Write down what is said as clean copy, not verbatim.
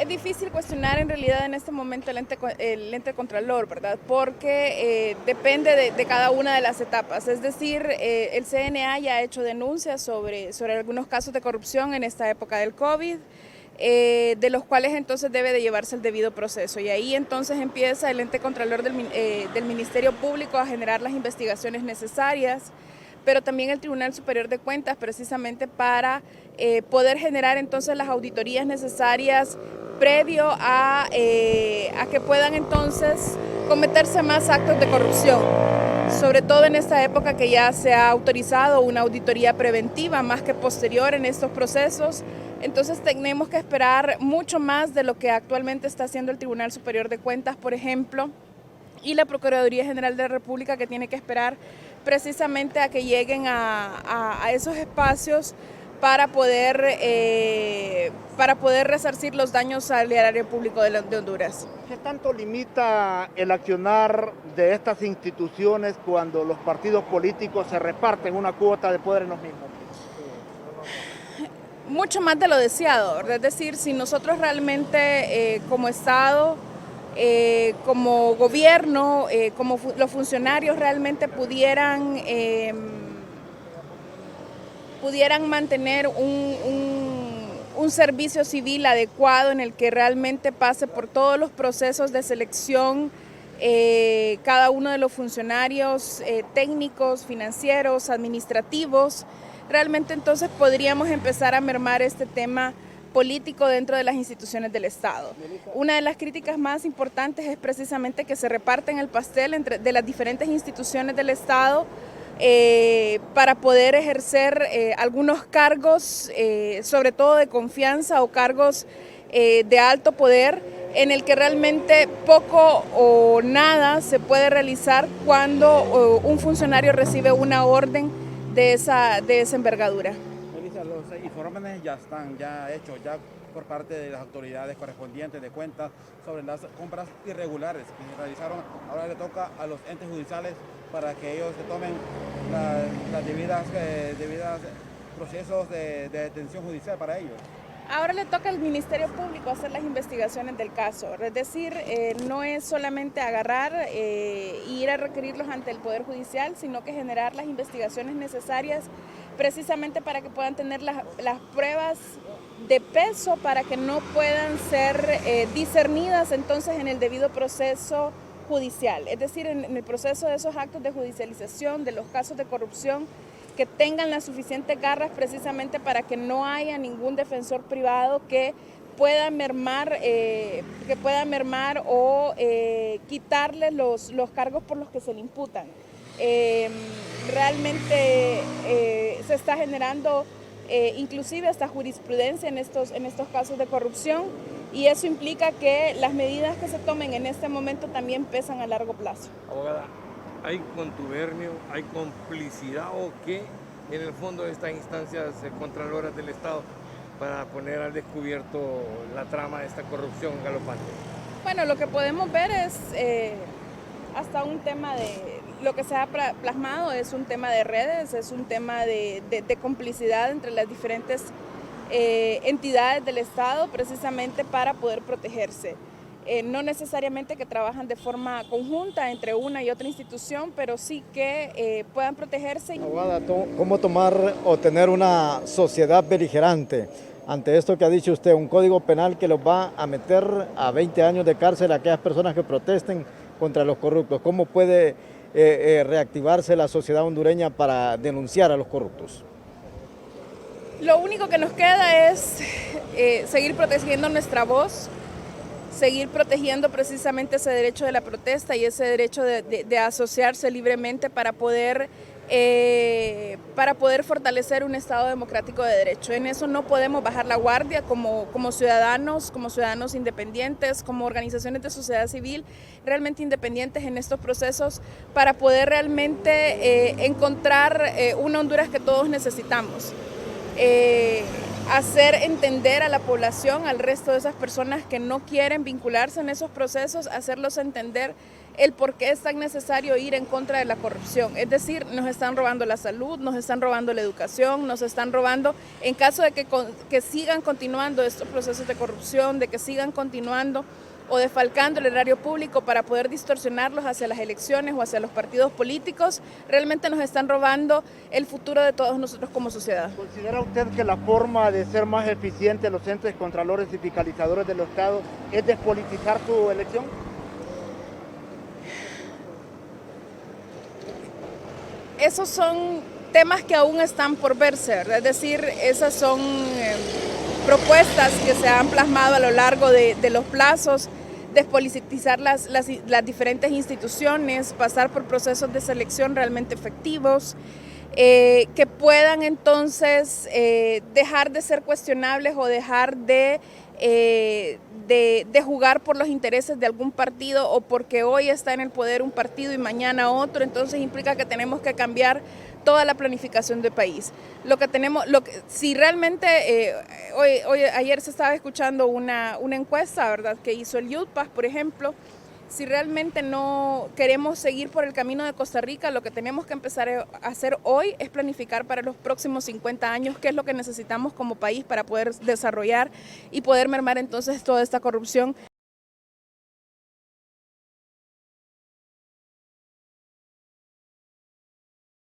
Es difícil cuestionar en realidad en este momento el ente contralor, ¿verdad? Porque depende de cada una de las etapas. Es decir, el CNA ya ha hecho denuncias sobre algunos casos de corrupción en esta época del COVID, de los cuales entonces debe de llevarse el debido proceso. Y ahí entonces empieza el ente contralor del Ministerio Público a generar las investigaciones necesarias, pero también el Tribunal Superior de Cuentas precisamente para poder generar entonces las auditorías necesarias previo a que puedan entonces cometerse más actos de corrupción, sobre todo en esta época que ya se ha autorizado una auditoría preventiva más que posterior en estos procesos. Entonces tenemos que esperar mucho más de lo que actualmente está haciendo el Tribunal Superior de Cuentas, por ejemplo, y la Procuraduría General de la República, que tiene que esperar precisamente a que lleguen a esos espacios para poder resarcir los daños al erario público de Honduras. ¿Qué tanto limita el accionar de estas instituciones cuando los partidos políticos se reparten una cuota de poder en los mismos? Mucho más de lo deseado, es decir, si nosotros realmente como Estado, como gobierno, como los funcionarios realmente pudieran mantener un servicio civil adecuado en el que realmente pase por todos los procesos de selección cada uno de los funcionarios técnicos, financieros, administrativos, realmente entonces podríamos empezar a mermar este tema político dentro de las instituciones del Estado. Una de las críticas más importantes es precisamente que se reparten el pastel de las diferentes instituciones del Estado para poder ejercer algunos cargos, sobre todo de confianza o cargos de alto poder, en el que realmente poco o nada se puede realizar cuando un funcionario recibe una orden de esa envergadura. Melissa, los informes ya están hechos por parte de las autoridades correspondientes de cuentas sobre las compras irregulares que se realizaron. Ahora le toca a los entes judiciales para que ellos se tomen las debidas procesos de detención judicial para ellos. Ahora le toca al Ministerio Público hacer las investigaciones del caso, es decir, no es solamente agarrar e ir a requerirlos ante el Poder Judicial, sino que generar las investigaciones necesarias precisamente para que puedan tener las pruebas de peso para que no puedan ser discernidas entonces en el debido proceso judicial, es decir, en el proceso de esos actos de judicialización, de los casos de corrupción, que tengan las suficientes garras precisamente para que no haya ningún defensor privado que pueda mermar o quitarle los cargos por los que se le imputan. Realmente se está generando inclusive hasta jurisprudencia en estos casos de corrupción, y eso implica que las medidas que se tomen en este momento también pesan a largo plazo. Abogada, ¿hay contubernio, hay complicidad o qué en el fondo de estas instancias contraloras del Estado para poner al descubierto la trama de esta corrupción galopante? Bueno, lo que podemos ver es hasta un tema de lo que se ha plasmado, es un tema de redes, es un tema de complicidad entre las diferentes entidades del Estado precisamente para poder protegerse. No necesariamente que trabajan de forma conjunta entre una y otra institución, pero sí que puedan protegerse. Abogada, ¿cómo tomar o tener una sociedad beligerante ante esto que ha dicho usted, un código penal que los va a meter a 20 años de cárcel a aquellas personas que protesten contra los corruptos? ¿Cómo puede reactivarse la sociedad hondureña para denunciar a los corruptos? Lo único que nos queda es seguir protegiendo nuestra voz, seguir protegiendo precisamente ese derecho de la protesta y ese derecho de asociarse libremente para poder fortalecer un Estado democrático de derecho. En eso no podemos bajar la guardia como ciudadanos independientes, como organizaciones de sociedad civil realmente independientes en estos procesos para poder realmente encontrar una Honduras que todos necesitamos. Hacer entender a la población, al resto de esas personas que no quieren vincularse en esos procesos, hacerlos entender el por qué es tan necesario ir en contra de la corrupción. Es decir, nos están robando la salud, nos están robando la educación, nos están robando, en caso de que sigan continuando estos procesos de corrupción, de que sigan continuando o defalcando el erario público para poder distorsionarlos hacia las elecciones o hacia los partidos políticos, realmente nos están robando el futuro de todos nosotros como sociedad. ¿Considera usted que la forma de ser más eficiente los entes contralores y fiscalizadores del Estado es despolitizar su elección? Esos son temas que aún están por verse, ¿verdad? Es decir, esas son propuestas que se han plasmado a lo largo de los plazos, despolitizar las diferentes instituciones, pasar por procesos de selección realmente efectivos, que puedan entonces dejar de ser cuestionables o dejar de jugar por los intereses de algún partido o porque hoy está en el poder un partido y mañana otro. Entonces implica que tenemos que cambiar toda la planificación del país. Si realmente, ayer se estaba escuchando una encuesta, ¿verdad?, que hizo el UTPAS, por ejemplo. Si realmente no queremos seguir por el camino de Costa Rica, lo que tenemos que empezar a hacer hoy es planificar para los próximos 50 años qué es lo que necesitamos como país para poder desarrollar y poder mermar entonces toda esta corrupción.